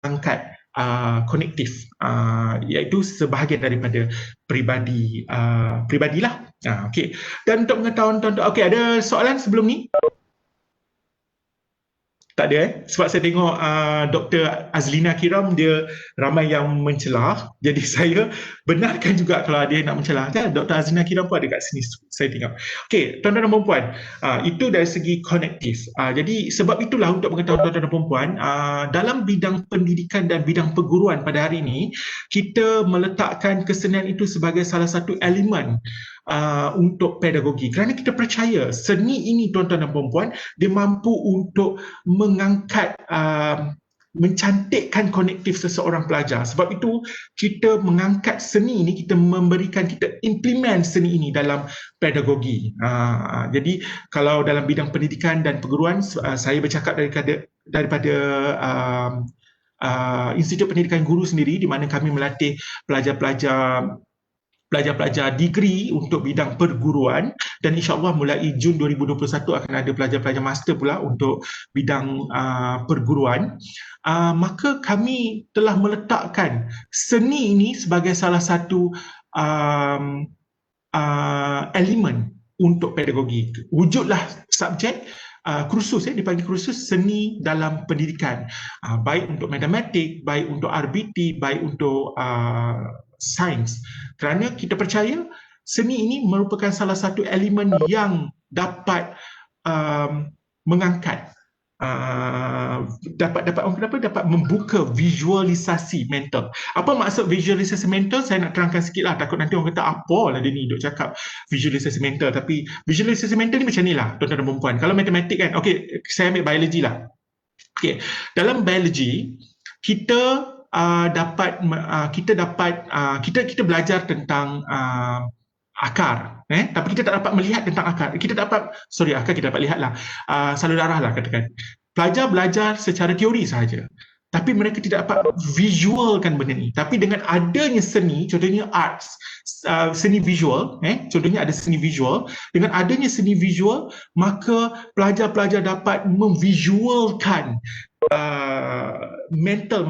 mengangkat konektif, iaitu sebahagian daripada peribadilah. Okey. Dan untuk mengetahuan tuan-tuan, okey, ada soalan sebelum ni? Tak ada sebab saya tengok Dr. Azlina Kiram dia ramai yang mencelah, jadi saya benarkan juga kalau dia nak mencelah. Dr. Azlina Kiram pun ada kat sini, saya tengok. Okey, tuan-tuan dan puan-puan, itu dari segi konektif. Jadi sebab itulah untuk mengetahui tuan-tuan dan puan-puan, dalam bidang pendidikan dan bidang perguruan pada hari ini, kita meletakkan kesenian itu sebagai salah satu elemen untuk pedagogi, kerana kita percaya seni ini, tuan-tuan dan puan-puan, dia mampu untuk mengangkat, mencantikkan konektif seseorang pelajar. Sebab itu kita mengangkat seni ini, kita implement seni ini dalam pedagogi. Jadi kalau dalam bidang pendidikan dan perguruan, saya bercakap daripada Institut Pendidikan Guru sendiri, di mana kami melatih pelajar-pelajar degree untuk bidang perguruan, dan insyaAllah mulai Jun 2021 akan ada pelajar-pelajar master pula untuk bidang perguruan. Maka kami telah meletakkan seni ini sebagai salah satu elemen untuk pedagogi. Wujudlah subjek kursus, dipanggil kursus seni dalam pendidikan, baik untuk matematik, baik untuk RBT, baik untuk sains, kerana kita percaya seni ini merupakan salah satu elemen yang dapat mengangkat, dapat membuka visualisasi mental. Apa maksud visualisasi mental? Saya nak terangkan sikit lah, takut nanti orang kata apa lah dia ni duk cakap visualisasi mental. Tapi visualisasi mental ni macam ni lah, tuan-tuan dan perempuan. Kalau matematik kan, okey, saya ambil biologi lah. Okey, dalam biologi kita kita belajar tentang akar, tapi kita tak dapat melihat tentang akar. Akar kita dapat lihat lah, salur darah lah katakan. Pelajar belajar secara teori sahaja, tapi mereka tidak dapat visualkan benda ni. Tapi dengan adanya seni, contohnya arts, seni visual, contohnya ada seni visual, dengan adanya seni visual, maka pelajar-pelajar dapat memvisualkan mental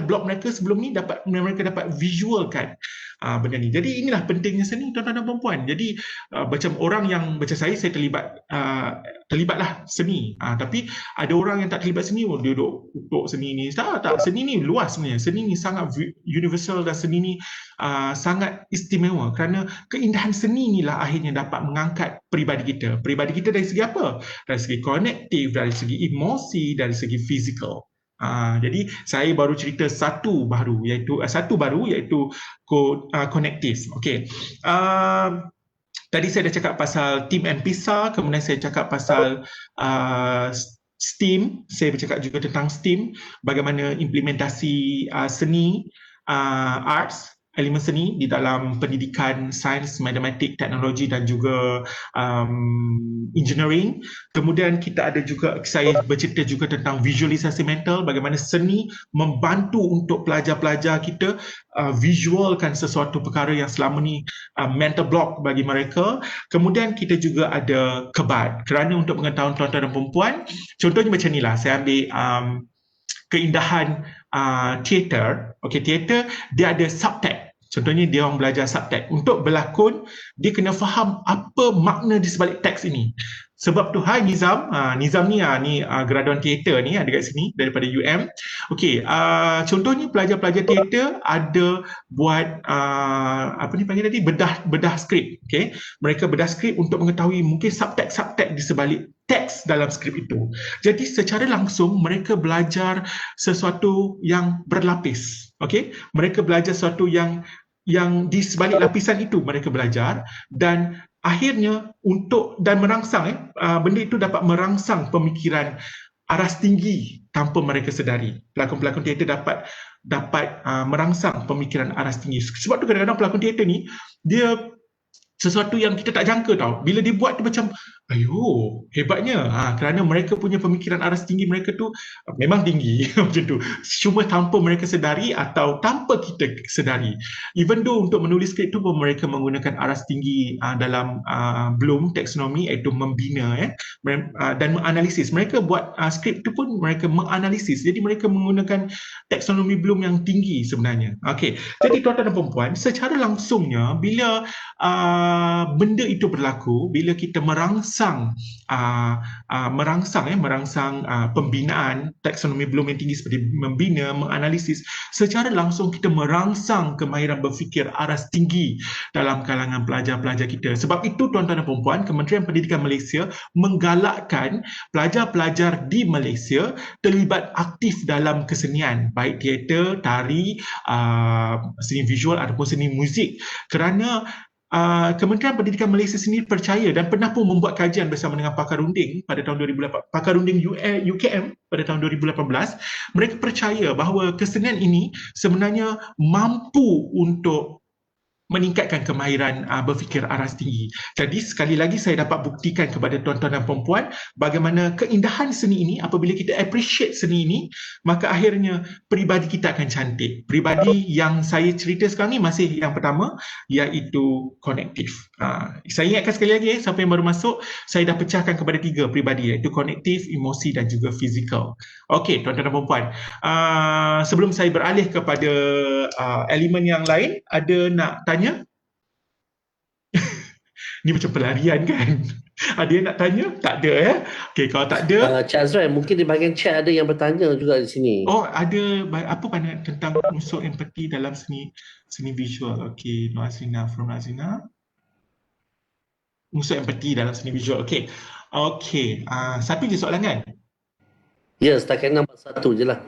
block mereka sebelum ni, mereka dapat visualkan benda ni. Jadi inilah pentingnya seni, tuan-tuan dan puan-puan. Jadi macam orang yang macam saya terlibatlah seni, tapi ada orang yang tak terlibat seni, dia duduk seni ni. Tak, seni ni luas sebenarnya. Seni ni sangat universal, dan seni ni sangat istimewa, kerana keindahan seni inilah akhirnya dapat mengangkat peribadi kita. Peribadi kita dari segi apa? Dari segi konektif, dari segi emosi, dari segi fizikal. Jadi saya baru cerita satu baru iaitu konektif. Okey. Tadi saya dah cakap pasal Team M-PISA, kemudian saya cakap pasal STEAM. Saya bercakap juga tentang STEAM, bagaimana implementasi seni, arts, elemen seni di dalam pendidikan sains, matematik, teknologi dan juga engineering. Kemudian kita ada juga, saya bercerita juga tentang visualisasi mental, bagaimana seni membantu untuk pelajar-pelajar kita visualkan sesuatu perkara yang selama ni mental block bagi mereka. Kemudian kita juga ada kebat, kerana untuk mengetahui tuan-tuan dan perempuan, contohnya macam inilah, saya ambil keindahan teater. Okey, teater dia ada subtext. Contohnya dia orang belajar subtext. Untuk berlakon, dia kena faham apa makna di sebalik teks ini. Sebab tu, hai Nizam, Nizam ni graduan teater ni ada kat sini daripada UM. Okey, contohnya pelajar-pelajar teater ada buat panggil tadi, bedah skrip. Okey, mereka bedah skrip untuk mengetahui mungkin subtext di sebalik teks dalam skrip itu. Jadi secara langsung mereka belajar sesuatu yang berlapis. Okey, mereka belajar sesuatu yang di sebalik lapisan itu mereka belajar, dan akhirnya merangsang benda itu dapat merangsang pemikiran aras tinggi tanpa mereka sedari. Pelakon-pelakon teater dapat merangsang pemikiran aras tinggi. Sebab tu kadang-kadang pelakon teater ni dia sesuatu yang kita tak jangka tau. Bila dia buat tu macam, Ayo, hebatnya. Kerana mereka punya pemikiran aras tinggi mereka tu memang tinggi macam tu. Cuma tanpa mereka sedari atau tanpa kita sedari. Even though untuk menulis skrip tu pun mereka menggunakan aras tinggi dalam Bloom taksonomi, iaitu membina dan menganalisis. Mereka buat skrip tu pun mereka menganalisis. Jadi mereka menggunakan taksonomi Bloom yang tinggi sebenarnya. Okey. Jadi tuan-tuan dan puan-puan, secara langsungnya bila benda itu berlaku, bila kita merangsang pembinaan taksonomi Bloom yang tinggi seperti membina, menganalisis, secara langsung kita merangsang kemahiran berfikir aras tinggi dalam kalangan pelajar-pelajar kita. Sebab itu tuan-tuan dan puan-puan, Kementerian Pendidikan Malaysia menggalakkan pelajar-pelajar di Malaysia terlibat aktif dalam kesenian, baik teater, tari, seni visual ataupun seni muzik, kerana Kementerian Pendidikan Malaysia sendiri percaya dan pernah pun membuat kajian bersama dengan pakar runding pada tahun 2008, pakar runding UKM pada tahun 2018. Mereka percaya bahawa kesenian ini sebenarnya mampu untuk meningkatkan kemahiran berfikir aras tinggi. Jadi sekali lagi saya dapat buktikan kepada tuan-tuan dan puan-puan bagaimana keindahan seni ini, apabila kita appreciate seni ini, maka akhirnya peribadi kita akan cantik. Peribadi yang saya cerita sekarang ni masih yang pertama, iaitu konektif. Saya ingatkan sekali lagi, siapa yang baru masuk, saya dah pecahkan kepada 3 peribadi, iaitu konektif, emosi dan juga fizikal. Okey, tuan-tuan dan puan-puan. Sebelum saya beralih kepada elemen yang lain, ada nak tanya? Ni macam pelarian kan? Ada yang nak tanya? Tak ada ya? Okey, kalau tak ada, Cik Azrael, mungkin di bahagian chat ada yang bertanya juga di sini. ada apa pandangan tentang unsur empati dalam seni visual? Okey, Nazrina from Nazrina. Unsur empati dalam seni visual. Okey. Okey, satu je soalan kan? Ya, setakat nombor 1 je lah.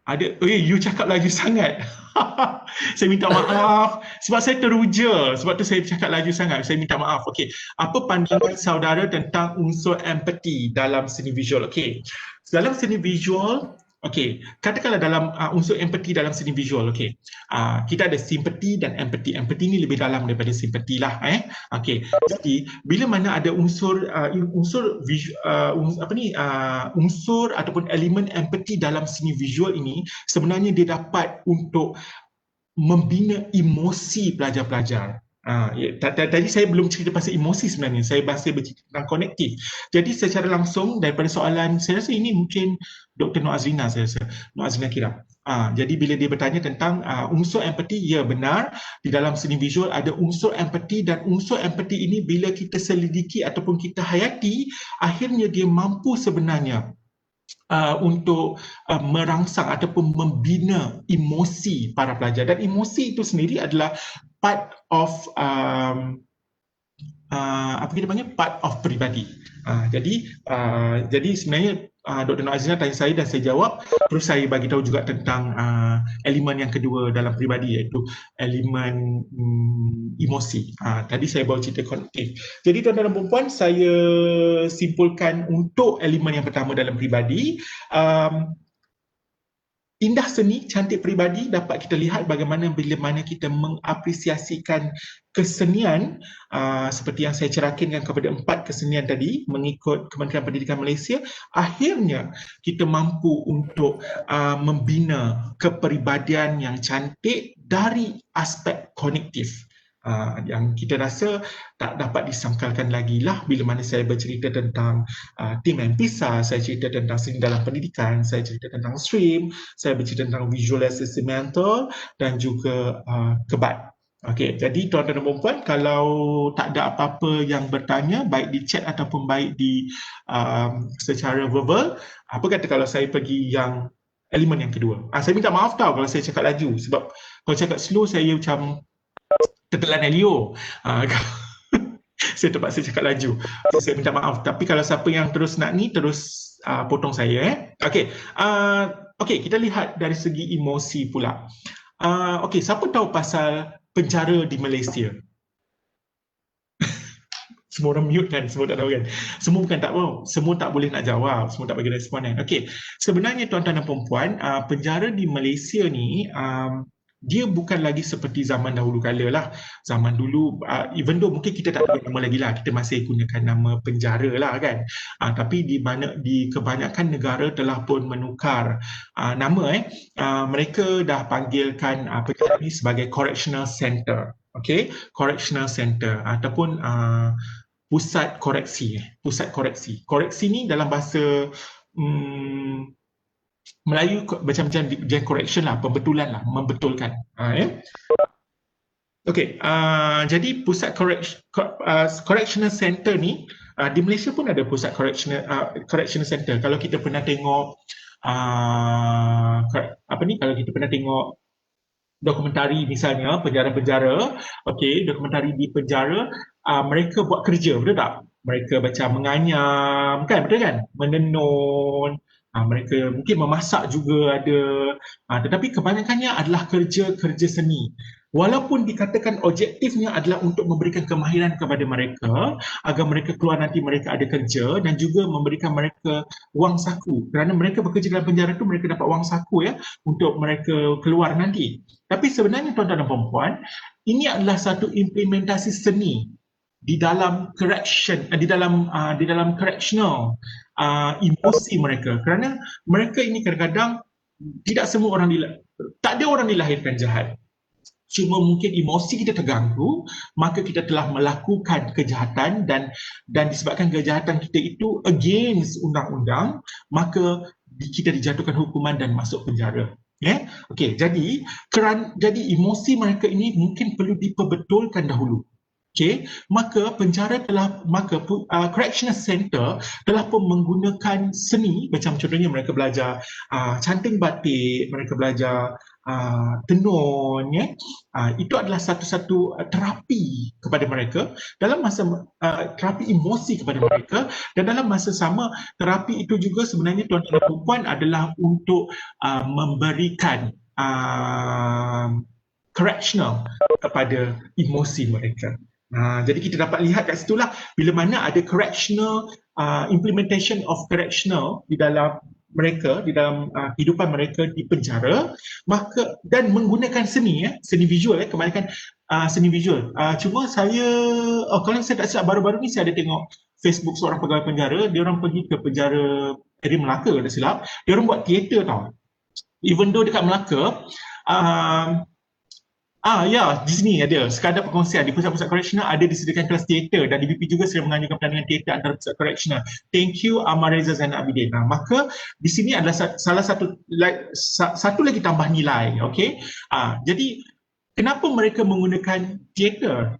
Ada, you cakap laju sangat. Saya minta maaf sebab saya teruja. Sebab tu saya cakap laju sangat. Saya minta maaf. Okey, apa pandangan saudara tentang unsur empati dalam seni visual? Okey, dalam seni visual, okey, katakanlah dalam unsur empati dalam seni visual, okey. Kita ada simpati dan empati. Empati ni lebih dalam daripada simpati lah. Okey, jadi bila mana ada unsur unsur ataupun elemen empati dalam seni visual ini, sebenarnya dia dapat untuk membina emosi pelajar-pelajar. Tadi saya belum cerita pasal emosi sebenarnya, saya bahasa bercerita tentang konektif. Jadi secara langsung daripada soalan, saya rasa ini mungkin Dr. Nur Azrina, saya rasa Nur Azrina kira. Jadi bila dia bertanya tentang unsur empati, ya benar, di dalam seni visual ada unsur empati, dan unsur empati ini bila kita selidiki ataupun kita hayati, akhirnya dia mampu sebenarnya untuk merangsang ataupun membina emosi para pelajar. Dan emosi itu sendiri adalah part of apa kita panggil, part of peribadi. Jadi sebenarnya Dr. Nur Azrina tanya saya dan saya jawab, terus saya bagi tahu juga tentang elemen yang kedua dalam peribadi, iaitu elemen emosi. Tadi saya bawa cerita konektif. Jadi tuan-tuan dan puan-puan, saya simpulkan untuk elemen yang pertama dalam peribadi, indah seni, cantik peribadi dapat kita lihat bagaimana bila mana kita mengapresiasikan kesenian, seperti yang saya cerahkan kepada 4 kesenian tadi mengikut Kementerian Pendidikan Malaysia, akhirnya kita mampu untuk membina kepribadian yang cantik dari aspek konektif. Yang kita rasa tak dapat disangkalkan lagi lah bila mana saya bercerita tentang Tim and PISA, saya cerita tentang seni dalam pendidikan, saya cerita tentang stream, saya bercerita tentang visualisasi mental dan juga kebat. Okey, jadi tuan-tuan dan puan-puan, kalau tak ada apa-apa yang bertanya, baik di chat ataupun baik di secara verbal, apa kata kalau saya pergi yang elemen yang kedua? Saya minta maaf tau kalau saya cakap laju, sebab kalau cakap slow saya macam tertelan Elio. Saya terpaksa cakap laju. Saya minta maaf. Tapi kalau siapa yang terus nak ni, terus potong saya. Okey. Okey, kita lihat dari segi emosi pula. Okey, siapa tahu pasal penjara di Malaysia? Semua orang mute kan, semua tak tahu kan. Semua bukan tak tahu, semua tak boleh nak jawab, semua tak bagi respon kan. Okey, sebenarnya tuan-tuan dan puan-puan, penjara di Malaysia ni dia bukan lagi seperti zaman dahulu kala lah. Zaman dulu, even though mungkin kita tak ada nama lagi lah, kita masih gunakan nama penjara lah kan. Tapi di kebanyakan negara telah pun menukar nama. Mereka dah panggilkan penjara ni sebagai correctional center. Okay, correctional center ataupun pusat koreksi. Pusat koreksi. Koreksi ni dalam bahasa Melayu macam-macam correction lah, pembetulan lah, membetulkan. Okey, jadi pusat correctional center ni di Malaysia pun ada pusat correctional center. Kalau kita pernah tengok kalau kita pernah tengok dokumentari misalnya penjara-penjara, okey, dokumentari di penjara, mereka buat kerja, betul tak? Mereka macam menganyam, kan, betul kan? Menenun, mereka mungkin memasak juga ada, tetapi kebanyakannya adalah kerja-kerja seni. Walaupun dikatakan objektifnya adalah untuk memberikan kemahiran kepada mereka agar mereka keluar nanti mereka ada kerja dan juga memberikan mereka wang saku. Kerana mereka bekerja dalam penjara tu mereka dapat wang saku ya untuk mereka keluar nanti. Tapi sebenarnya tuan-tuan dan puan-puan, ini adalah satu implementasi seni di dalam correction, di dalam correctional emosi mereka. Kerana mereka ini kadang-kadang tidak semua orang tak ada orang dilahirkan jahat. Cuma mungkin emosi kita terganggu, maka kita telah melakukan kejahatan dan disebabkan kejahatan kita itu against undang-undang, maka kita dijatuhkan hukuman dan masuk penjara. Okey, jadi emosi mereka ini mungkin perlu diperbetulkan dahulu. Okay, maka correctional center telah pun menggunakan seni, macam contohnya mereka belajar canting batik, mereka belajar tenun, itu adalah satu-satu terapi kepada mereka dalam masa terapi emosi kepada mereka, dan dalam masa sama terapi itu juga sebenarnya tuan-tuan dan puan adalah untuk memberikan correctional kepada emosi mereka. Jadi kita dapat lihat kat situlah bila mana ada correctional implementation of correctional di dalam mereka, di dalam kehidupan mereka di penjara, maka dan menggunakan seni visual, kebanyakan seni visual. Cuma kalau saya tak silap, baru-baru ni saya ada tengok Facebook seorang pegawai penjara, dia orang pergi ke penjara Seri Melaka, tak silap, dia orang buat teater tau. Even though dekat Melaka di sini ada sekadar perkongsian di pusat-pusat correctional ada disediakan kelas teater, dan DBP juga sedang mengajukan pertandingan teater antara pusat correctional. Thank you Amar Reza Zainal Abidin. Maka di sini adalah salah satu lagi tambah nilai. Okey. Jadi kenapa mereka menggunakan teater?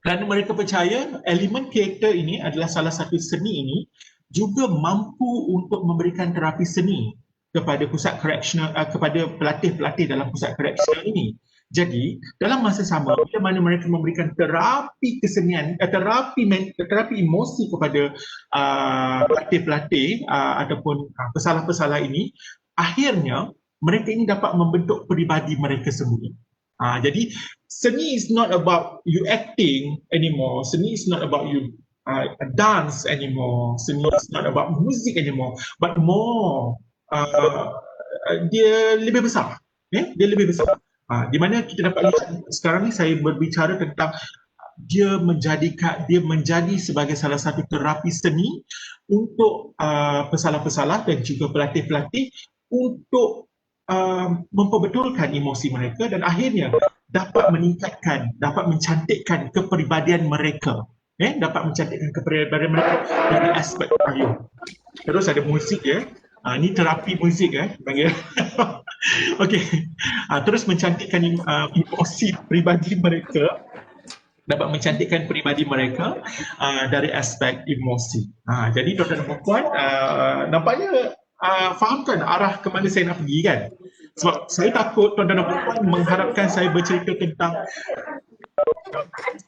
Kerana mereka percaya elemen teater ini adalah salah satu seni ini juga mampu untuk memberikan terapi seni kepada pusat correctional, kepada pelatih-pelatih dalam pusat correctional ini. Jadi, dalam masa sama, bila mana mereka memberikan terapi kesenian, terapi emosi kepada pelatih-pelatih ataupun pesalah-pesalah ini, akhirnya mereka ini dapat membentuk peribadi mereka sendiri. Jadi, seni is not about you acting anymore. Seni is not about you dance anymore. Seni is not about music anymore. But more, dia lebih besar. Dia lebih besar. Di mana kita dapat lihat sekarang ni saya berbicara tentang dia menjadi sebagai salah satu terapi seni untuk pesalah-pesalah dan juga pelatih-pelatih untuk memperbetulkan emosi mereka dan akhirnya dapat meningkatkan, dapat mencantikkan kepribadian mereka. Dapat mencantikkan kepribadian mereka dari aspek payung. Terus ada musik ini terapi musik panggil. Okey. Terus mencantikkan emosi peribadi mereka, dapat mencantikkan peribadi mereka dari aspek emosi. Jadi tuan-tuan dan puan, nampaknya fahamkan arah ke mana saya nak pergi kan? Sebab saya takut tuan-tuan dan puan mengharapkan saya bercerita tentang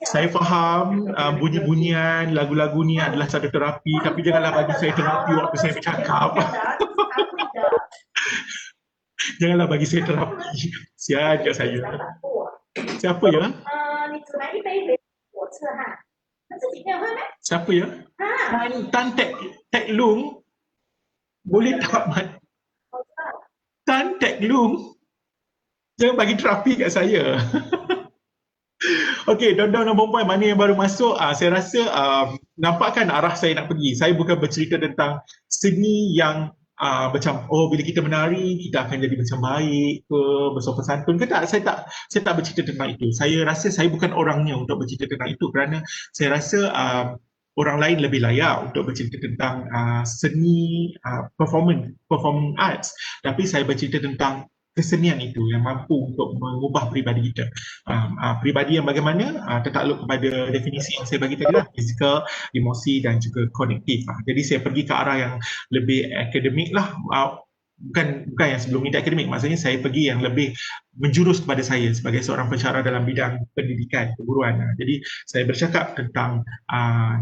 saya faham bunyi-bunyian lagu-lagu ni adalah satu terapi, tapi janganlah bagi saya terapi waktu saya bercakap. Janganlah bagi saya terapi. Sian kat saya. Siapa ya? Siapa ya? Tan Tek Lung. Boleh tak Tan Tek Lung? Jangan bagi terapi kat saya. Okey, tuan-tuan dan puan-puan, mana yang baru masuk, saya rasa nampakkan arah saya nak pergi. Saya bukan bercerita tentang seni yang macam bila kita menari kita akan jadi macam baik ke, bersopan santun ke, tak. Saya tak bercerita tentang itu. Saya rasa saya bukan orangnya untuk bercerita tentang itu, kerana saya rasa orang lain lebih layak untuk bercerita tentang seni, performing arts. Tapi saya bercerita tentang kesenian itu yang mampu untuk mengubah peribadi kita. Peribadi yang bagaimana tertakluk kepada definisi yang saya bagi tadi lah, fizikal, emosi dan juga kognitif. Jadi saya pergi ke arah yang lebih akademik lah, bukan yang sebelum ini akademik, maksudnya saya pergi yang lebih menjurus kepada saya sebagai seorang pensyarah dalam bidang pendidikan, keguruan. Jadi saya bercakap tentang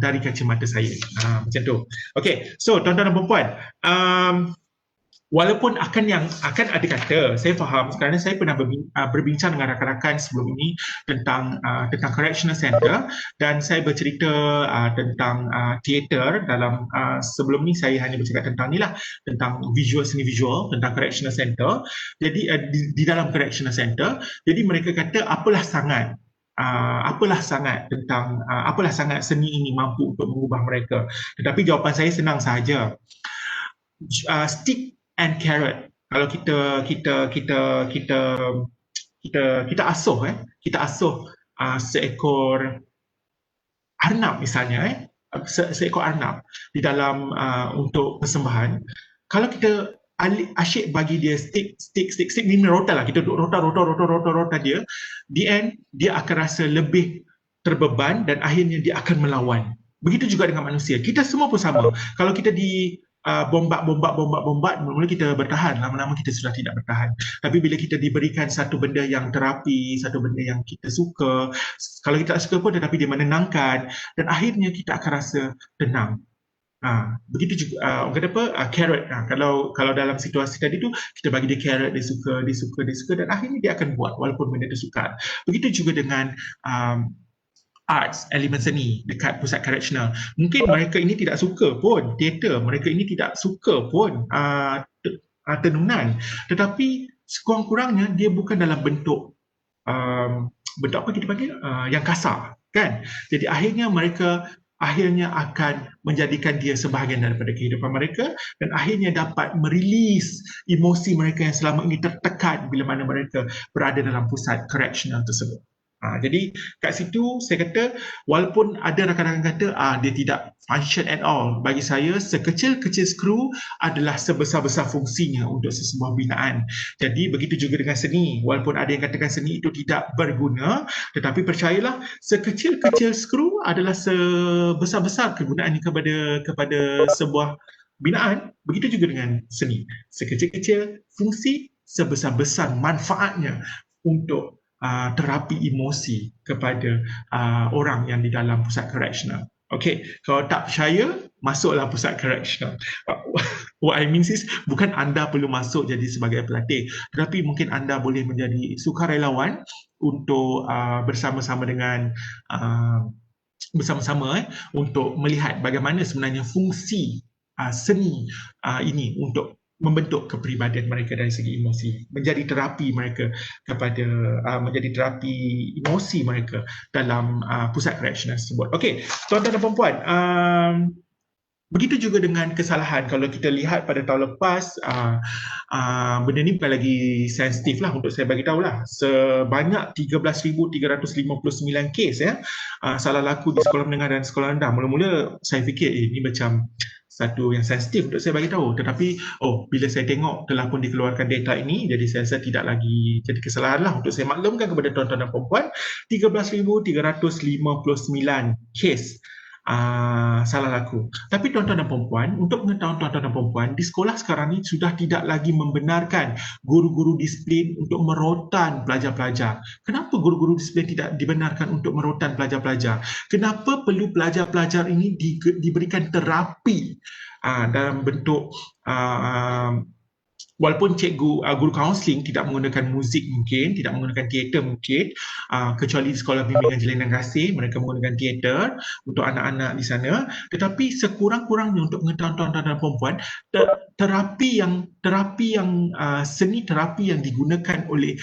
dari kacamata saya, macam tu. Okay, so tuan-tuan dan puan-puan, walaupun akan ada kata, saya faham kerana saya pernah berbincang dengan rakan-rakan sebelum ini tentang correctional center, dan saya bercerita tentang teater dalam sebelum ni. Saya hanya bercakap tentang ni lah, tentang seni visual, tentang correctional center. Jadi di dalam correctional center, jadi mereka kata apalah sangat seni ini mampu untuk mengubah mereka. Tetapi jawapan saya senang sahaja. Stick and carrot. Kalau kita asuh seekor arnab misalnya, seekor arnab di dalam untuk persembahan. Kalau kita asyik bagi dia stick ni rota lah, kita duk rota dia, the end dia akan rasa lebih terbeban dan akhirnya dia akan melawan. Begitu juga dengan manusia, kita semua pun sama. Kalau kita di bombat, mula-mula kita bertahan, lama-lama kita sudah tidak bertahan. Tapi bila kita diberikan satu benda yang terapi, satu benda yang kita suka, kalau kita tak suka pun tetapi dia menenangkan, dan akhirnya kita akan rasa tenang. Begitu juga orang kata apa, carrot. Kalau dalam situasi tadi tu kita bagi dia carrot, dia suka, dan akhirnya dia akan buat walaupun benda itu sukar. Begitu juga dengan arts, elemen seni dekat pusat correctional. Mungkin mereka ini tidak suka pun teater, mereka ini tidak suka pun tenunan, tetapi sekurang-kurangnya dia bukan dalam bentuk apa kita panggil yang kasar, kan? Jadi akhirnya mereka akan menjadikan dia sebahagian daripada kehidupan mereka, dan akhirnya dapat merilis emosi mereka yang selama ini tertekan bila mana mereka berada dalam pusat correctional tersebut. Jadi kat situ saya kata, walaupun ada rakan-rakan kata dia tidak function at all, bagi saya sekecil-kecil skru adalah sebesar-besar fungsinya untuk sesebuah binaan. Jadi begitu juga dengan seni, walaupun ada yang katakan seni itu tidak berguna, tetapi percayalah sekecil-kecil skru adalah sebesar-besar kegunaannya kepada sebuah binaan. Begitu juga dengan seni, sekecil-kecil fungsi, sebesar-besar manfaatnya untuk terapi emosi kepada orang yang di dalam pusat correctional. Okey, kalau tak percaya, masuklah pusat correctional. What I mean is, bukan anda perlu masuk jadi sebagai pelatih, tetapi mungkin anda boleh menjadi sukarelawan untuk bersama-sama dengan untuk melihat bagaimana sebenarnya fungsi seni ini untuk membentuk kepribadian mereka dari segi emosi, menjadi terapi mereka menjadi terapi emosi mereka dalam pusat correctional tersebut. Okey, tuan-tuan dan puan-puan, begitu juga dengan kesalahan. Kalau kita lihat pada tahun lepas, benda ni bukan lagi sensitif lah untuk saya bagi tahu lah. Sebanyak 13,359 kes salah laku di sekolah menengah dan sekolah rendah. Mula-mula saya fikir ini macam satu yang sensitif untuk saya bagi tahu, tetapi bila saya tengok telah pun dikeluarkan data ini, jadi saya rasa tidak lagi jadi kesalahan lah untuk saya maklumkan kepada tuan-tuan dan puan-puan. 13,359 kes salah laku. Tapi tuan-tuan dan puan-puan, untuk pengetahuan tuan-tuan dan puan-puan, di sekolah sekarang ni sudah tidak lagi membenarkan guru-guru disiplin untuk merotan pelajar-pelajar. Kenapa guru-guru disiplin tidak dibenarkan untuk merotan pelajar-pelajar? Kenapa perlu pelajar-pelajar ini diberikan terapi dalam bentuk walaupun guru kaunseling tidak menggunakan muzik mungkin, tidak menggunakan teater mungkin, kecuali di sekolah bimbingan Jalinan Kasih mereka menggunakan teater untuk anak-anak di sana, tetapi sekurang-kurangnya untuk pengetahuan tuan-tuan dan perempuan, seni terapi yang digunakan oleh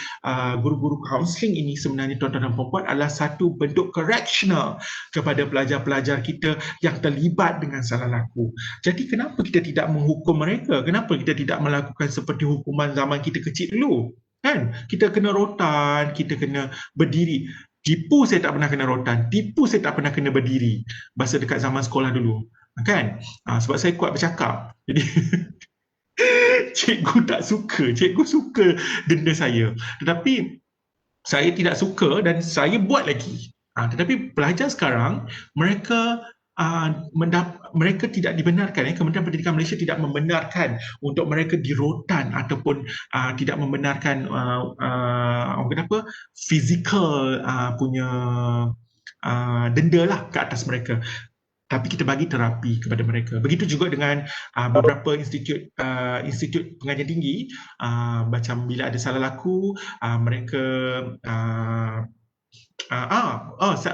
guru-guru kaunseling ini sebenarnya tuan-tuan dan perempuan adalah satu bentuk correctional kepada pelajar-pelajar kita yang terlibat dengan salah laku. Jadi kenapa kita tidak menghukum mereka? Kenapa kita tidak melakukan seperti hukuman zaman kita kecil dulu? Kan? Kita kena rotan, kita kena berdiri. Tipu saya tak pernah kena rotan, tipu saya tak pernah kena berdiri. Bahasa dekat zaman sekolah dulu. Kan? Sebab saya kuat bercakap. Jadi cikgu suka denda saya. Tetapi saya tidak suka dan saya buat lagi. Tetapi pelajar sekarang, mereka mereka tidak dibenarkan, Kementerian Pendidikan Malaysia tidak membenarkan untuk mereka dirotan ataupun tidak membenarkan fizikal punya denda lah ke atas mereka. Tapi kita bagi terapi kepada mereka. Begitu juga dengan beberapa institut pengajian tinggi, macam bila ada salah laku, mereka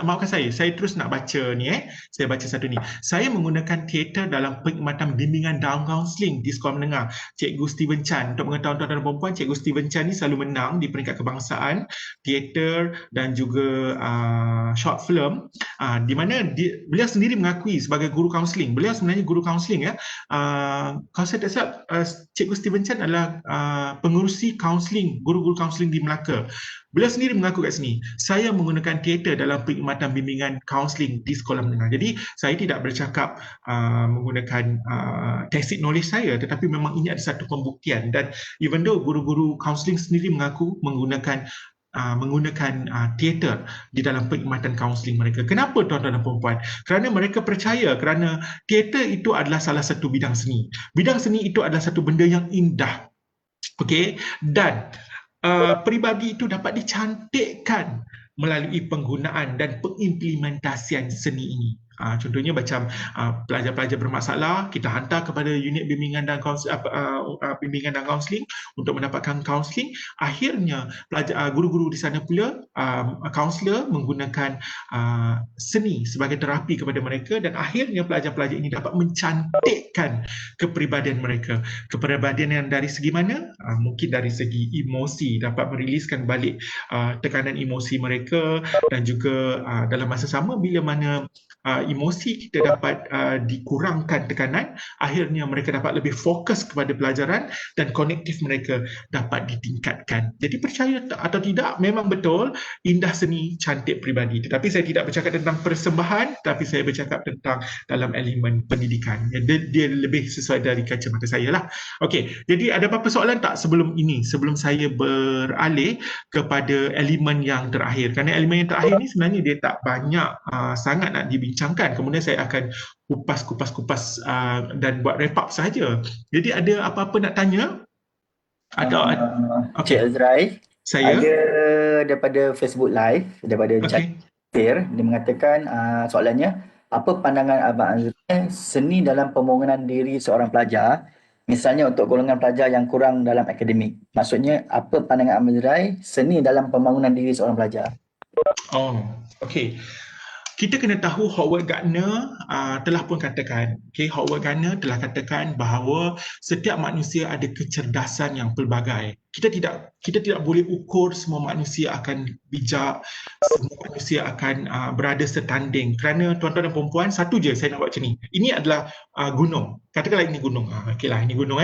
maafkan saya terus nak baca ni saya baca satu ni. Saya menggunakan teater dalam perkhidmatan bimbingan dalam kaunseling di sekolah menengah. Cikgu Steven Chan, untuk mengetahui tuan-tuan dan perempuan, Cikgu Steven Chan ni selalu menang di peringkat kebangsaan, teater dan juga short film, di mana beliau sendiri mengakui sebagai guru kaunseling. Beliau sebenarnya guru kaunseling kalau saya tak silap, Cikgu Steven Chan adalah pengurusi kaunseling, guru-guru kaunseling di Melaka. Beliau sendiri mengaku kat sini, saya menggunakan teater dalam perkhidmatan bimbingan kaunseling di sekolah menengah. Jadi saya tidak bercakap menggunakan tacit knowledge saya, tetapi memang ini ada satu pembuktian. Dan even though guru-guru kaunseling sendiri mengaku menggunakan teater di dalam perkhidmatan kaunseling mereka. Kenapa tuan-tuan dan perempuan? Kerana mereka percaya, kerana teater itu adalah salah satu bidang seni. Bidang seni itu adalah satu benda yang indah. Okey, dan peribadi itu dapat dicantikkan melalui penggunaan dan pengimplementasian seni ini. Contohnya macam pelajar-pelajar bermasalah, kita hantar kepada unit bimbingan dan kaunseling untuk mendapatkan kaunseling. Akhirnya guru-guru di sana pula, kaunselor menggunakan seni sebagai terapi kepada mereka, dan akhirnya pelajar-pelajar ini dapat mencantikkan kepribadian mereka. Kepribadian yang dari segi mana? Mungkin dari segi emosi, dapat meriliskan balik tekanan emosi mereka, dan juga dalam masa sama bila mana emosi kita dapat dikurangkan tekanan, akhirnya mereka dapat lebih fokus kepada pelajaran dan konektif mereka dapat ditingkatkan. Jadi percaya atau tidak, memang betul indah seni, cantik peribadi. Tetapi saya tidak bercakap tentang persembahan, tapi saya bercakap tentang dalam elemen pendidikan. Dia lebih sesuai dari kacamata saya lah. Okey, jadi ada apa-apa soalan tak sebelum ini, sebelum saya beralih kepada elemen yang terakhir? Kerana elemen yang terakhir ni sebenarnya dia tak banyak sangat nak dibincangkan. Kemudian saya akan kupas dan buat wrap up sahaja. Jadi ada apa-apa nak tanya? Cik Azrai, saya ada daripada Facebook Live, daripada Cik Fir, dia mengatakan soalannya, apa pandangan Abang Azrai seni dalam pembangunan diri seorang pelajar, misalnya untuk golongan pelajar yang kurang dalam akademik? Maksudnya, apa pandangan Abang Azrai seni dalam pembangunan diri seorang pelajar? Okey. Kita kena tahu Howard Gardner telah pun katakan, Howard Gardner telah katakan bahawa setiap manusia ada kecerdasan yang pelbagai. Kita tidak boleh ukur semua manusia akan bijak, semua manusia akan berada setanding. Kerana tuan-tuan dan perempuan, satu je saya nak buat macam ni. Ini adalah gunung. Katakanlah ini gunung. Okeylah, ini gunung.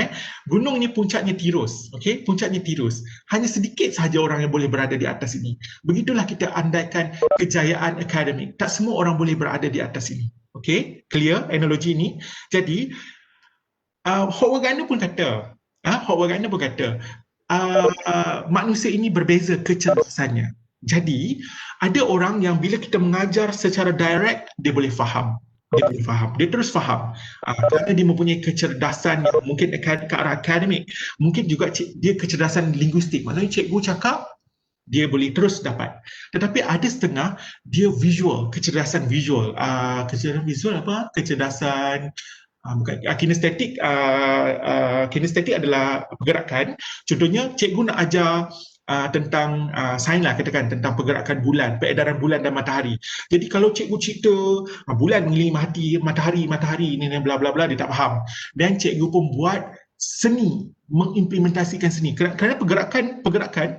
Gunung ini puncaknya tirus. Puncaknya tirus. Hanya sedikit sahaja orang yang boleh berada di atas ini. Begitulah kita andaikan kejayaan akademik. Tak semua orang boleh berada di atas ini. Clear analogi ini? Jadi, Howard Gardner pun kata, manusia ini berbeza kecerdasannya. Jadi, ada orang yang bila kita mengajar secara direct, dia boleh faham. Dia terus faham. Kerana dia mempunyai kecerdasan yang mungkin ke arah akademik. Mungkin juga dia kecerdasan linguistik. Maksudnya cikgu cakap, dia boleh terus dapat. Tetapi ada setengah, dia visual, kecerdasan visual. Kecerdasan visual apa? Kecerdasan Bukan kinestetik. Kinestetik adalah pergerakan. Contohnya cikgu nak ajar tentang sains lah, katakan tentang pergerakan bulan, peredaran bulan dan matahari. Jadi kalau cikgu cerita bulan mengelilingi matahari ni bla bla bla, dia tak faham. Dan cikgu pun buat seni, mengimplementasikan seni. Kerana pergerakan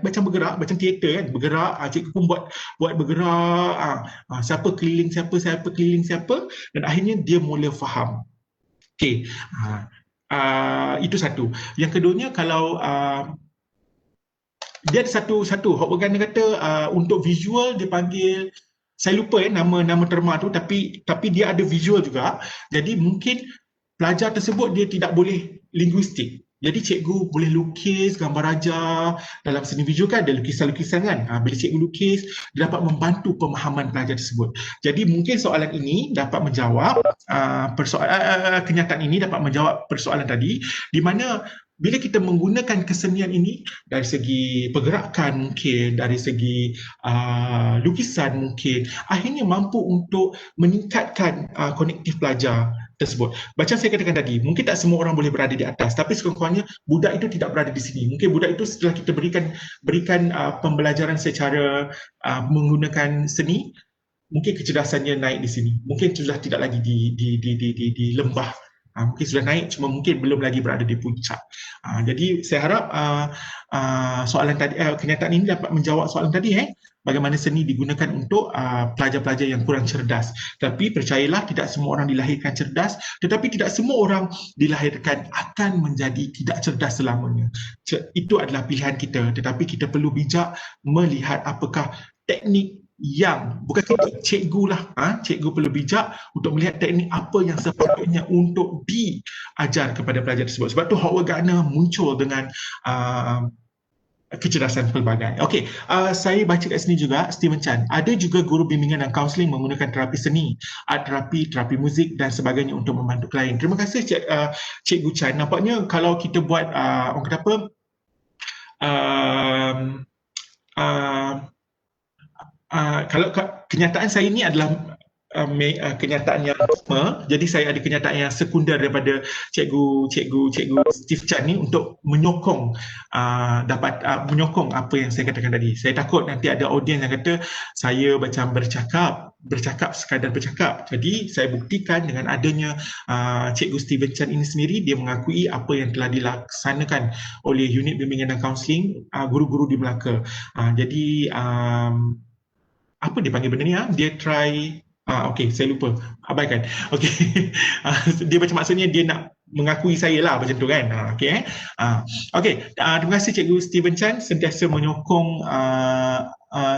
macam teater kan, bergerak, cikgu pun buat bergerak, siapa keliling siapa, dan akhirnya dia mula faham. Okey. Itu satu. Yang keduanya, kalau dia ada satu Howard Gardner kata untuk visual dia panggil, saya lupa nama terma tu, tapi dia ada visual juga. Jadi mungkin pelajar tersebut dia tidak boleh linguistik. Jadi cikgu boleh lukis gambar raja dalam seni visual kan, ada lukisan-lukisan kan. Bila cikgu lukis, dia dapat membantu pemahaman pelajar tersebut. Jadi mungkin soalan ini dapat menjawab kenyataan ini dapat menjawab persoalan tadi, di mana bila kita menggunakan kesenian ini dari segi pergerakan mungkin, dari segi lukisan mungkin, akhirnya mampu untuk meningkatkan konektif pelajar tersebut. Macam saya katakan tadi, mungkin tak semua orang boleh berada di atas, tapi sekurang-kurangnya budak itu tidak berada di sini. Mungkin budak itu setelah kita berikan pembelajaran secara menggunakan seni, mungkin kecerdasannya naik di sini. Mungkin sudah tidak lagi di lembah. Mungkin sudah naik, cuma mungkin belum lagi berada di puncak. Jadi saya harap soalan tadi, kenyataan ini dapat menjawab soalan tadi, bagaimana seni digunakan untuk pelajar-pelajar yang kurang cerdas. Tapi percayalah, tidak semua orang dilahirkan cerdas, tetapi tidak semua orang dilahirkan akan menjadi tidak cerdas selamanya. Itu adalah pilihan kita, tetapi kita perlu bijak melihat apakah teknik yang, bukan cikgu lah, cikgu perlu bijak untuk melihat teknik apa yang sepatutnya untuk diajar kepada pelajar tersebut. Sebab tu Howard Gardner muncul dengan kecerdasan pelbagai. Okey, saya baca kat sini juga, Steven Chan, ada juga guru bimbingan dan kaunseling menggunakan terapi seni, art terapi muzik dan sebagainya untuk membantu klien. Terima kasih Cikgu Chan. Nampaknya kalau kita buat orang kata apa, kalau kenyataan saya ini adalah kenyataan yang utama, jadi saya ada kenyataan yang sekunder daripada cikgu Steve Chan ni untuk menyokong menyokong apa yang saya katakan tadi. Saya takut nanti ada audiens yang kata saya macam bercakap sekadar bercakap. Jadi saya buktikan dengan adanya cikgu Steven Chan ini sendiri, dia mengakui apa yang telah dilaksanakan oleh unit bimbingan dan kaunseling guru-guru di Melaka. Jadi apa dia panggil benda ni? Dia try, okey, saya lupa, abaikan. Okey, dia macam maksudnya dia nak mengakui saya lah, macam tu kan. Okey, okey, terima kasih Cikgu Steven Chan sentiasa menyokong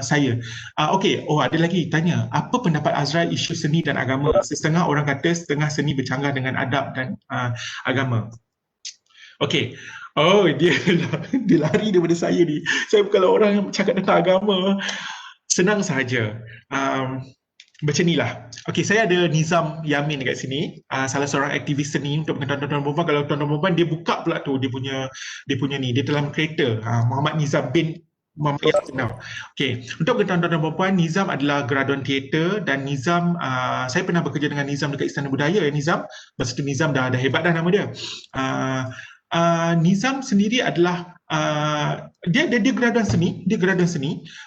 saya. Okey, ada lagi tanya, apa pendapat Azrai isu seni dan agama? Setengah orang kata setengah seni bercanggah dengan adab dan agama. Okey. Dia lari daripada saya ni. Saya bukanlah orang yang cakap tentang agama. Senang sahaja. Macam ni lah. Okey, saya ada Nizam Yamin dekat sini, salah seorang aktivis seni untuk mengenal tuan-tuan perempuan. Kalau tuan-tuan perempuan, dia buka pula tu dia punya ni, dia dalam kereta, Muhammad Nizam bin Muhammad Yassinau. Okey, untuk tuan-tuan perempuan, Nizam adalah graduan teater dan Nizam, saya pernah bekerja dengan Nizam dekat Istana Budaya Nizam. Masa tu Nizam dah hebat dah nama dia. Nizam sendiri adalah dia graduan seni,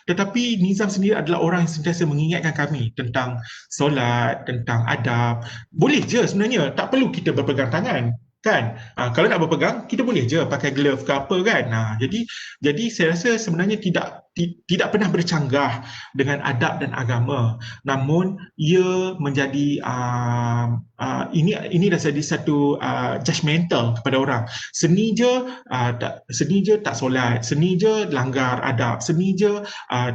tetapi Nizam sendiri adalah orang yang sentiasa mengingatkan kami tentang solat, tentang adab. Boleh je sebenarnya, tak perlu kita berpegang tangan kan. Kalau nak berpegang, kita boleh je pakai glove ke apa kan. Jadi saya rasa sebenarnya tidak pernah bercanggah dengan adab dan agama, namun ia menjadi ini dah jadi satu judgemental kepada orang. Seni je tak solat, seni je langgar adab, seni je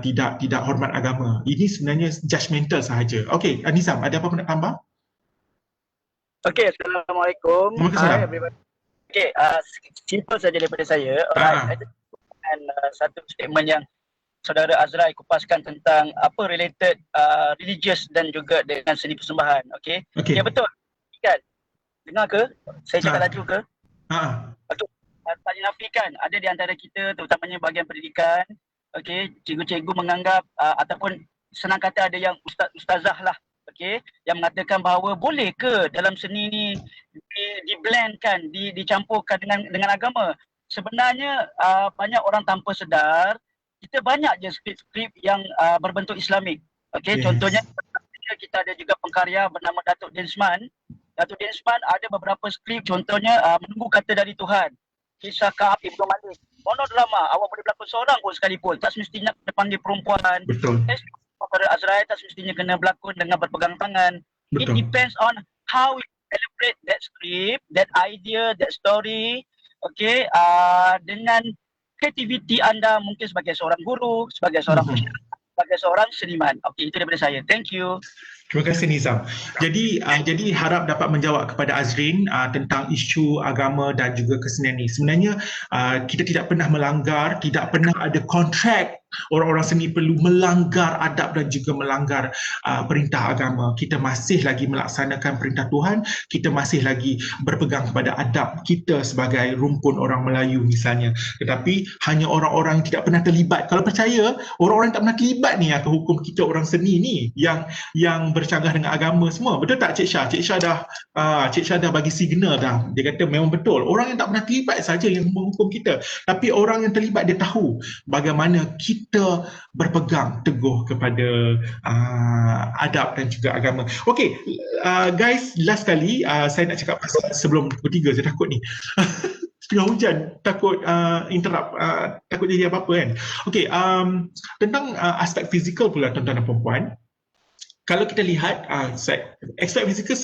tidak hormat agama. Ini sebenarnya judgemental sahaja. Okey, Nizam, ada apa nak tambah? Okey, Assalamualaikum. Hai everybody. Okey, simple saja daripada saya. Alright, dan satu statement yang Saudara Azrai kupaskan tentang apa related religious dan juga dengan seni persembahan. Okey. Ya betul. Kan? Dengar ke? Saya cakap laju ke? Okey. Tak dinafikan ada di antara kita, terutamanya bahagian pendidikan, okey, cikgu-cikgu menganggap ataupun senang kata ada yang ustazah lah, okey, yang mengatakan bahawa boleh ke dalam seni ni di-blendkan, dicampurkan dengan agama. Sebenarnya banyak orang tanpa sedar, kita banyak je skrip-skrip yang berbentuk Islamik. Okey, contohnya kita ada juga pengkarya bernama Datuk Densman. Datuk Densman ada beberapa skrip, contohnya Menunggu Kata dari Tuhan, Kisah Ka'ab Ibn Malik, monodrama, awak boleh berlakon seorang pun sekalipun, tak semestinya kena panggil perempuan. Betul. Saudara Azrael tak semestinya kena berlakon dengan berpegang tangan. It depends on how we celebrate that script, that idea, that story, okay, dengan kreativiti anda mungkin sebagai seorang guru, sebagai seorang sebagai seorang seniman. Okey, itu daripada saya. Thank you. Terima kasih Nizam. Jadi harap dapat menjawab kepada Azrin tentang isu agama dan juga kesenian ini. Sebenarnya kita tidak pernah melanggar, tidak pernah ada kontrak orang-orang seni perlu melanggar adab dan juga melanggar perintah agama. Kita masih lagi melaksanakan perintah Tuhan, kita masih lagi berpegang kepada adab kita sebagai rumpun orang Melayu misalnya. Tetapi hanya orang-orang yang tidak pernah terlibat. Kalau percaya, orang-orang yang tak pernah terlibat ni akan hukum kita orang seni ni yang bercanggah dengan agama semua. Betul tak Cik Syah? Cik Syah dah bagi signal dah. Dia kata memang betul. Orang yang tak pernah terlibat saja yang menghukum kita. Tapi orang yang terlibat dia tahu bagaimana kita berpegang teguh kepada adab dan juga agama. Okey, guys, last kali saya nak cakap pasal sebelum pukul 3, saya takut ni. Tengah hujan, takut interrupt, takut jadi apa-apa kan. Okey, tentang aspek fizikal pula tuan-tuan dan puan-puan. Kalau kita lihat aspek fizikal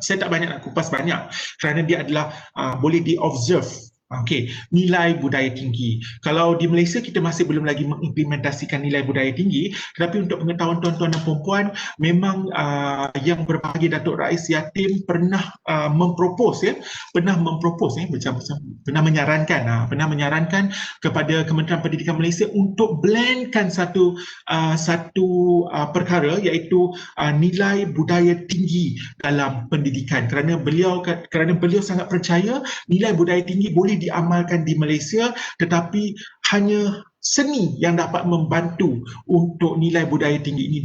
saya tak banyak nak kupas banyak kerana dia adalah boleh di-observe. Okey, nilai budaya tinggi. Kalau di Malaysia kita masih belum lagi mengimplementasikan nilai budaya tinggi, tetapi untuk pengetahuan tuan-tuan dan puan-puan, memang yang berbahagia Datuk Rais Yatim pernah pernah menyarankan kepada Kementerian Pendidikan Malaysia untuk blendkan satu perkara, iaitu nilai budaya tinggi dalam pendidikan, kerana beliau sangat percaya nilai budaya tinggi boleh diamalkan di Malaysia, tetapi hanya seni yang dapat membantu untuk nilai budaya tinggi ini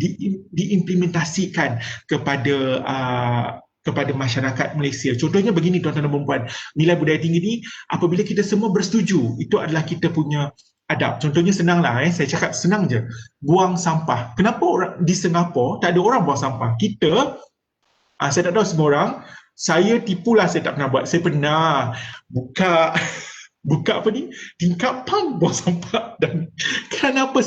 diimplementasikan kepada masyarakat Malaysia. Contohnya begini tuan-tuan dan puan-puan, nilai budaya tinggi ini apabila kita semua bersetuju, itu adalah kita punya adab. Contohnya senanglah, saya cakap senang je, buang sampah. Kenapa orang di Singapura tak ada orang buang sampah? Kita, saya tak tahu semua orang, saya tipulah, saya tak pernah buat. Saya pernah buka tingkap pam buang sampah. Dan kenapa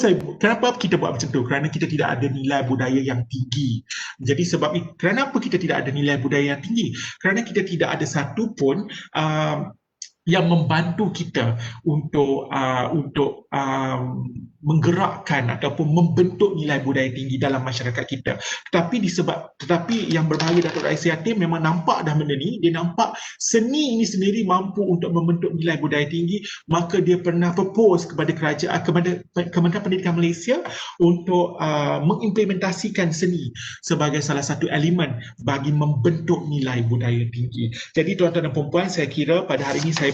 kita buat macam tu? Kerana kita tidak ada nilai budaya yang tinggi. Jadi sebab itu, kenapa kita tidak ada nilai budaya yang tinggi? Kerana kita tidak ada satu pun yang membantu kita untuk menggerakkan ataupun membentuk nilai budaya tinggi dalam masyarakat kita. Tetapi yang berbahagia Datuk Rais Yatim memang nampak dah benda ni, dia nampak seni ini sendiri mampu untuk membentuk nilai budaya tinggi, maka dia pernah propose kepada kerajaan, kepada Kementerian Pendidikan Malaysia untuk mengimplementasikan seni sebagai salah satu elemen bagi membentuk nilai budaya tinggi. Jadi tuan-tuan dan puan-puan, saya kira pada hari ini saya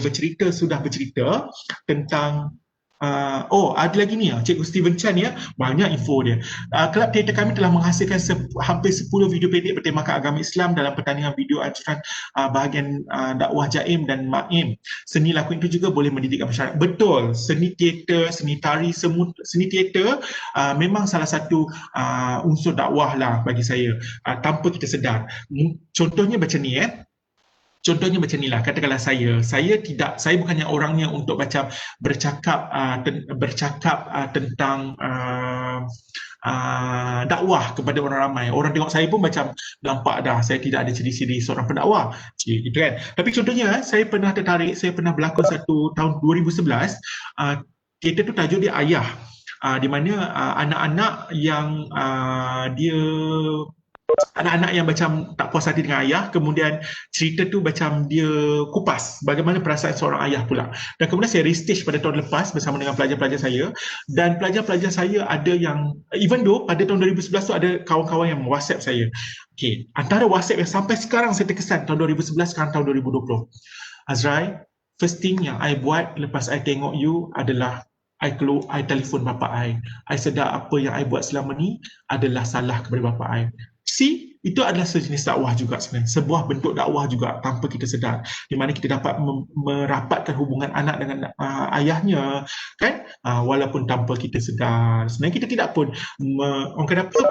sudah bercerita tentang ada lagi ni Cikgu Steven Chan ya, banyak info dia. Kelab teater kami telah menghasilkan hampir 10 video pendek bertemakan agama Islam dalam pertandingan video acuan bahagian dakwah Jaim dan Maim. Seni laku itu juga boleh mendidik masyarakat. Betul, seni teater, seni tari, seni teater memang salah satu unsur dakwah lah bagi saya, tanpa kita sedar. Contohnya macam ni Contohnya macam inilah, katakanlah saya bukannya orangnya untuk macam bercakap tentang dakwah kepada orang ramai. Orang tengok saya pun macam nampak dah saya tidak ada ciri-ciri seorang pendakwah, gitu kan. Tapi contohnya saya pernah berlakon satu tahun 2011, teater tu tajuk dia Ayah, di mana anak-anak yang anak-anak yang macam tak puas hati dengan ayah, kemudian cerita tu macam dia kupas bagaimana perasaan seorang ayah pula. Dan kemudian saya restage pada tahun lepas bersama dengan pelajar-pelajar saya, dan pelajar-pelajar saya ada yang, even though pada tahun 2011 tu ada kawan-kawan yang WhatsApp saya. Okay, antara WhatsApp yang sampai sekarang saya terkesan, tahun 2011 sekarang tahun 2020. Azrai, first thing yang I buat lepas I tengok you adalah I telefon bapa I sedar apa yang I buat selama ni adalah salah kepada bapa I. itu adalah sejenis dakwah juga sebenarnya, sebuah bentuk dakwah juga tanpa kita sedar, di mana kita dapat merapatkan hubungan anak dengan ayahnya, kan, walaupun tanpa kita sedar. Sebenarnya kita tidak pun orang kata apa,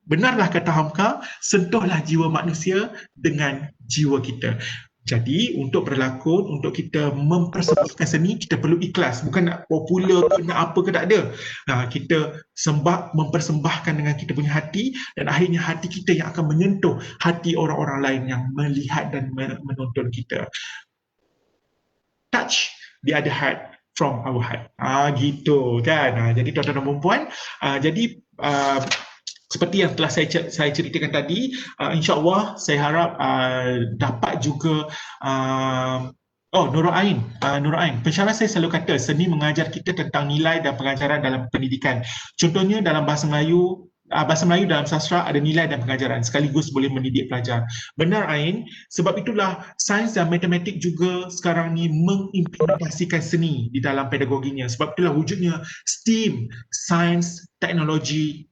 benarlah kata Hamka, sentuhlah jiwa manusia dengan jiwa kita. Jadi untuk berlakon, untuk kita mempersembahkan seni, kita perlu ikhlas. Bukan nak popular ke nak apa ke, tak ada. Kita mempersembahkan dengan kita punya hati, dan akhirnya hati kita yang akan menyentuh hati orang-orang lain yang melihat dan menonton kita. Touch the other heart from our heart. Gitu kan. Jadi tuan-tuan dan puan-puan, seperti yang telah saya ceritakan tadi, insya-Allah saya harap dapat juga Nur Ain, pensyarah saya selalu kata seni mengajar kita tentang nilai dan pengajaran dalam pendidikan. Contohnya dalam bahasa Melayu dalam sastra ada nilai dan pengajaran sekaligus boleh mendidik pelajar. Benar Ain, sebab itulah sains dan matematik juga sekarang ni mengimplementasikan seni di dalam pedagoginya. Sebab itulah wujudnya STEAM, Science, Teknologi,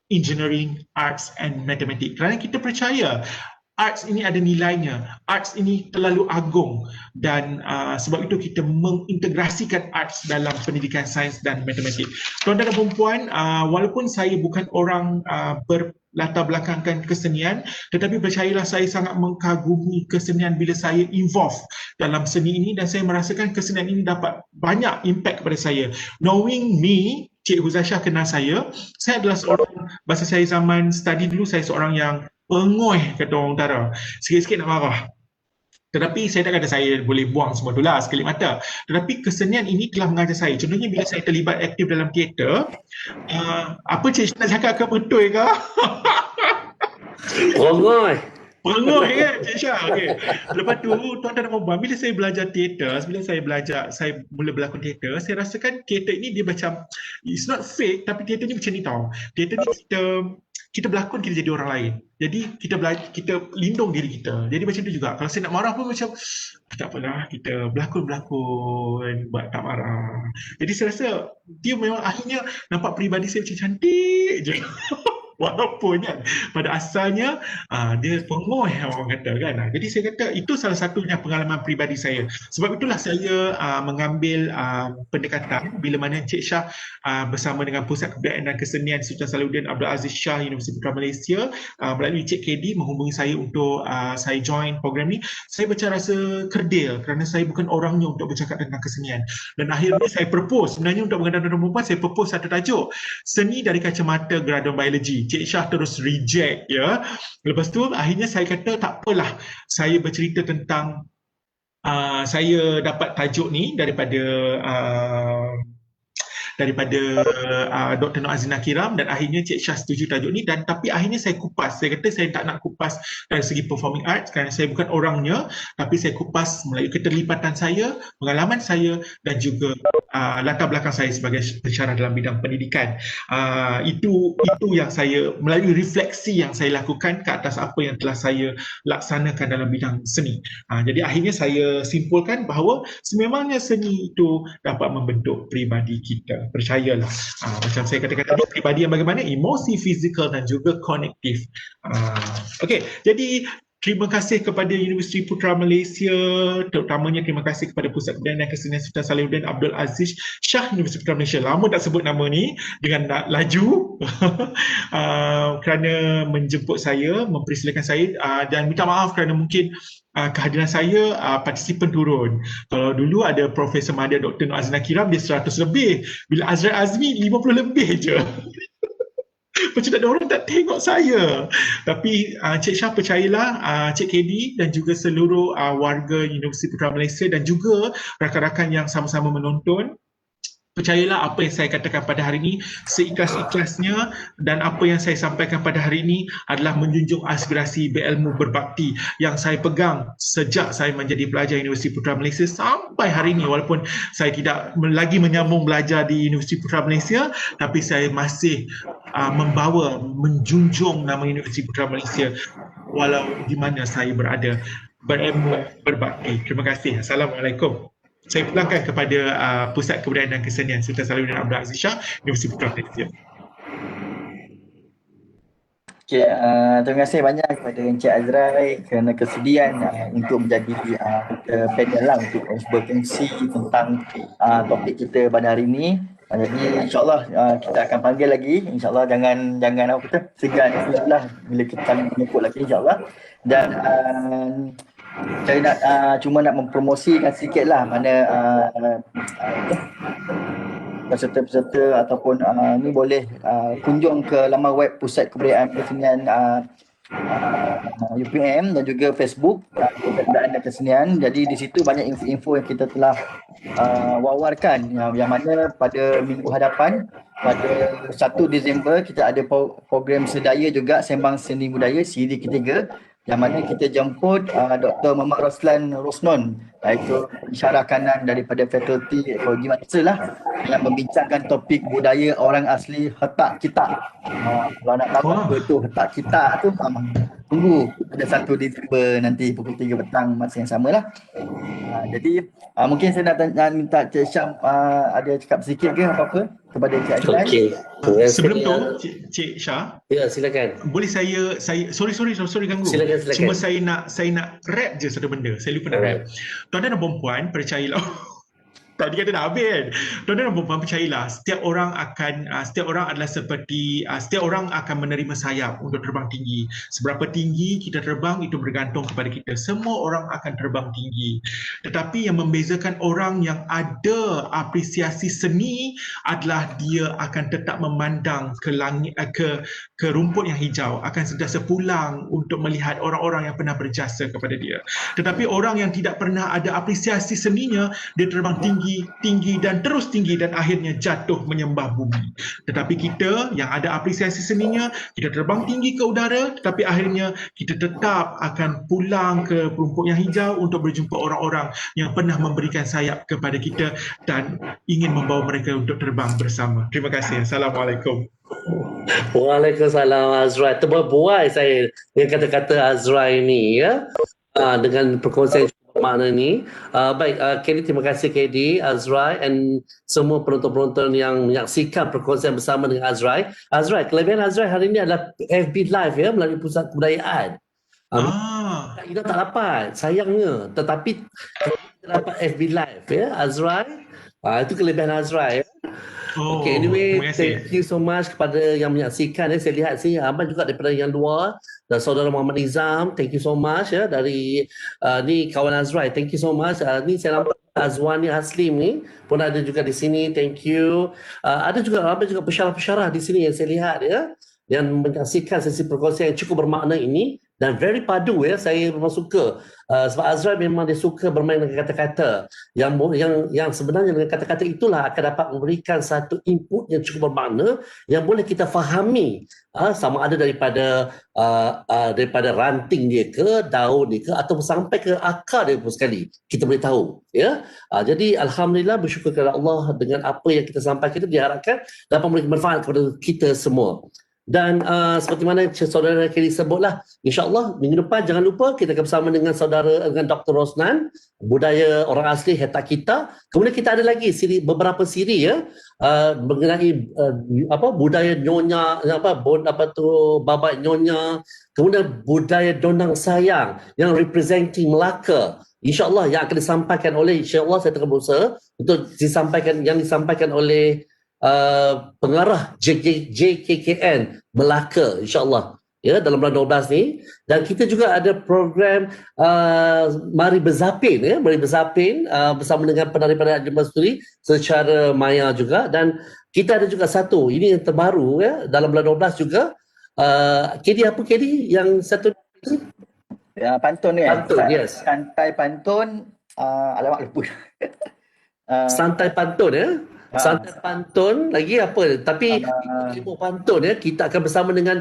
Engineering, Arts and Mathematics. Kerana kita percaya arts ini ada nilainya, arts ini terlalu agung, dan sebab itu kita mengintegrasikan arts dalam pendidikan sains dan matematik. Tuan-tuan dan puan-puan, walaupun saya bukan orang berlatar belakangkan kesenian, tetapi percayalah saya sangat mengagumi kesenian bila saya involve dalam seni ini, dan saya merasakan kesenian ini dapat banyak impact kepada saya. Knowing me, Cik Huzasyah kenal saya adalah seorang, bahasa saya zaman study dulu, saya seorang yang pengoih, kata orang utara. Sikit-sikit nak marah. Tetapi saya tak kata saya boleh buang semua tu lah sekali mata. Tetapi kesenian ini telah mengajar saya. Contohnya bila saya terlibat aktif dalam teater, apa Cik nak cakap ke betul ke? Pengoih. Pengoih kan Cik Syah. Okay. Lepas tu tuan-tuan dan puan-puan, bila saya belajar teater, saya mula berlakon teater, saya rasakan teater ini dia macam, it's not fake, tapi teater ni macam ni tau. Teater ni kita berlakon, kita jadi orang lain. Jadi kita lindung diri kita. Jadi macam tu juga. Kalau saya nak marah pun macam, tak apalah, kita berlakon, buat tak marah. Jadi saya rasa dia memang akhirnya nampak peribadi saya macam cantik je. Walaupun kan pada asalnya dia pengoih, orang kata kan. Jadi saya kata itu salah satunya pengalaman peribadi saya. Sebab itulah saya mengambil pendekatan bila mana Cik Syah bersama dengan Pusat Kebudayaan dan Kesenian Sultan Salahuddin Abdul Aziz Shah Universiti Putra Malaysia melalui Cik KD menghubungi saya untuk saya join program ni. Saya macam rasa kerdil kerana saya bukan orangnya untuk bercakap tentang kesenian. Dan akhirnya saya propose, sebenarnya untuk pengantin dan perempuan, saya propose satu tajuk, seni dari kacamata graduan biologi. Cik Syah terus reject ya. Lepas tu akhirnya saya kata tak apalah, saya bercerita tentang saya dapat tajuk ni daripada Dr. Nur Azina Kiram, dan akhirnya Cik Syah setuju tajuk ni, dan tapi akhirnya saya kupas. Saya kata saya tak nak kupas dari segi performing arts kerana saya bukan orangnya, tapi saya kupas melalui keterlibatan saya, pengalaman saya, dan juga latar belakang saya sebagai pensyarah dalam bidang pendidikan. Itu yang saya, melalui refleksi yang saya lakukan ke atas apa yang telah saya laksanakan dalam bidang seni. Jadi akhirnya saya simpulkan bahawa sememangnya seni itu dapat membentuk peribadi kita. Percayalah. Macam saya katakan tadi, peribadi yang bagaimana? Emosi, fizikal dan juga kognitif. Okey, jadi terima kasih kepada Universiti Putra Malaysia, terutamanya terima kasih kepada Pusat Kebudayaan dan Kesenian Sultan Salahuddin Abdul Aziz Shah Universiti Putra Malaysia. Lama tak sebut nama ni dengan laju kerana menjemput saya, mempersilakan saya, dan minta maaf kerana mungkin kehadiran saya partisipan turun. Kalau dulu ada Profesor Mahdia Dr. Nur Azina Kiram, dia 100 lebih. Bila Azrael Azmi 50 lebih je. Macam tak ada orang tak tengok saya. Tapi Cik Syah percayalah, Cik KD dan juga seluruh warga Universiti Putra Malaysia dan juga rakan-rakan yang sama-sama menonton, percayalah apa yang saya katakan pada hari ini seikhlas-ikhlasnya, dan apa yang saya sampaikan pada hari ini adalah menjunjung aspirasi berilmu berbakti yang saya pegang sejak saya menjadi pelajar Universiti Putra Malaysia sampai hari ini. Walaupun saya tidak lagi menyambung belajar di Universiti Putra Malaysia, tapi saya masih menjunjung nama Universiti Putra Malaysia walau di mana saya berada, berilmu berbakti. Terima kasih. Assalamualaikum. Saya pulangkan kepada Pusat Kebudayaan dan Kesenian Sultan Salahuddin Abdul Aziz Shah Universiti Putra Malaysia. Okay, terima kasih banyak kepada Encik Azrai kerana kesediaan untuk menjadi panel lah untuk berkongsi tentang topik kita pada hari ini. Jadi insyaAllah kita akan panggil lagi. InsyaAllah jangan apa kata, segan lah bila kita menyebut lagi insyaAllah. Dan saya nak cuma nak mempromosikan sikit lah mana peserta-peserta ataupun ni boleh kunjung ke laman web Pusat Kebudayaan Kesenian UPM dan juga Facebook Pusat Kebudayaan dan Kesenian. Jadi di situ banyak info-info yang kita telah wawarkan yang mana pada minggu hadapan pada 1 Disember kita ada program sedaya juga Sembang Seni Budaya siri ketiga yang mana kita jemput Dr. Muhammad Roslan Rosnon, iaitu pensyarah kanan daripada Fakulti Ekologi Manusia lah, yang membincangkan topik budaya orang asli Hetak Kitak. Kalau nak tahu apa tu Hetak Kitak tu, tunggu ada 1 Disember nanti pukul 3 petang masa yang sama lah. Jadi mungkin saya nak minta Cik Syam ada cakap sedikit ke apa-apa kepada Cik Azrai. Okey. Sebelum tu Cik Syah, ya silakan. boleh saya sorry ganggu. Silakan. Cuma saya nak rap je satu benda. Saya lupa nak rap. Tuan-tuan dan puan-puan, percayalah. Tadi kata nak habis kan. Tuan-tuan dan puan-puan, percayalah, setiap orang adalah seperti setiap orang akan menerima sayap untuk terbang tinggi. Seberapa tinggi kita terbang itu bergantung kepada kita. Semua orang akan terbang tinggi. Tetapi yang membezakan orang yang ada apresiasi seni adalah dia akan tetap memandang ke langit, ke rumput yang hijau, akan sentiasa pulang untuk melihat orang-orang yang pernah berjasa kepada dia. Tetapi orang yang tidak pernah ada apresiasi seninya, dia terbang tinggi dan terus tinggi dan akhirnya jatuh menyembah bumi. Tetapi kita yang ada apresiasi seninya, kita terbang tinggi ke udara, tetapi akhirnya kita tetap akan pulang ke rumput yang hijau untuk berjumpa orang-orang yang pernah memberikan sayap kepada kita dan ingin membawa mereka untuk terbang bersama. Terima kasih. Assalamualaikum. Waalaikumsalam Azrai. Terbuai saya dengan kata-kata Azrai ini ya. Dengan perkongsian makna ni. Baik, KD, terima kasih KD, Azrai dan semua penonton-penonton yang menyaksikan perkongsian bersama dengan Azrai. Azrai, kelebihan Azrai hari ini adalah FB Live ya, melalui Pusat Kebudayaan. Kita tak dapat, sayangnya. Tetapi kita dapat FB Live ya, Azrai. Itu kelebihan Azrai ya. Okay, anyway, thank you so much kepada yang menyaksikan. Saya lihat sini Abang juga daripada yang luar, dan saudara Muhammad Nizam, thank you so much ya, dari ni kawan Azrai, thank you so much. Ni saya nampak Azwani Haslim ni pun ada juga di sini, thank you. Ada juga Abang juga pesyarah-pesyarah di sini yang saya lihat ya, yang menyaksikan sesi perkongsian yang cukup bermakna ini dan very padu ya. Saya memang suka sebab Azrai memang dia suka bermain dengan kata-kata yang sebenarnya dengan kata-kata itulah akan dapat memberikan satu input yang cukup bermakna yang boleh kita fahami, sama ada daripada ranting dia ke, daun dia ke, atau sampai ke akar dia pun sekali kita boleh tahu ya. Jadi alhamdulillah, bersyukur kepada Allah dengan apa yang kita sampaikan itu diharapkan dapat memberi manfaat kepada kita semua. Dan seperti mana saudara Kelly sebutlah, insyaAllah minggu depan jangan lupa kita akan bersama dengan Dr. Rosnan, budaya orang asli Hetak Kitak. Kemudian kita ada lagi beberapa siri ya, mengenai budaya nyonya, babat nyonya, kemudian budaya Donang Sayang yang representing Melaka. InsyaAllah yang akan disampaikan oleh, insyaAllah saya tengah berusaha untuk disampaikan oleh pengarah JKKN Melaka, insyaAllah ya, dalam bulan 12 ni. Dan kita juga ada program Mari Berzapin ya, Mari Berzapin bersama dengan penari-penari Ajam Masturi secara maya juga. Dan kita ada juga satu, ini yang terbaru ya, dalam bulan 12 juga. KD apa KD yang satu ya, pantun ni pantun, yes. Santai pantun, alamak lupa. Santai pantun ya. Santai pantun lagi apa, tapi ilmu pantun ya, kita akan bersama dengan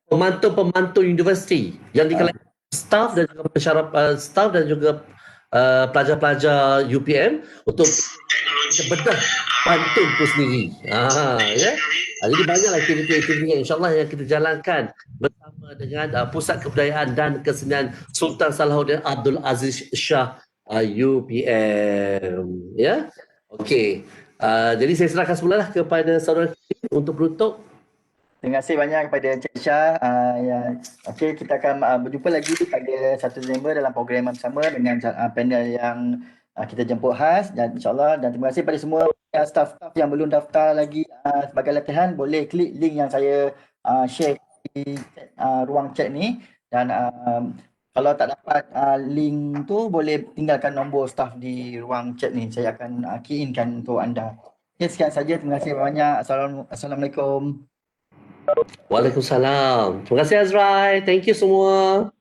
pemantun-pemantun universiti yang dikalakan staff dan juga staff dan juga pelajar-pelajar UPM untuk bedah pantun itu sendiri. Ya. Jadi banyaklah aktiviti-aktiviti yang insyaAllah yang kita jalankan bersama dengan Pusat Kebudayaan dan Kesenian Sultan Salahuddin Abdul Aziz Shah UPM. Ya, okey. Jadi saya serahkan semula lah kepada saudara untuk penutup. Terima kasih banyak kepada Encik Syah. Okey, kita akan berjumpa lagi pada 1 Disember dalam program yang bersama dengan panel yang kita jemput khas dan insyaAllah. Dan terima kasih kepada semua staff-staff yang belum daftar lagi sebagai latihan. Boleh klik link yang saya share di ruang chat ni. Dan kalau tak dapat link tu, boleh tinggalkan nombor staff di ruang chat ni. Saya akan key in-kan untuk anda. Okay, sekian saja. Terima kasih banyak. Assalamualaikum. Waalaikumsalam. Terima kasih Azrai. Thank you semua.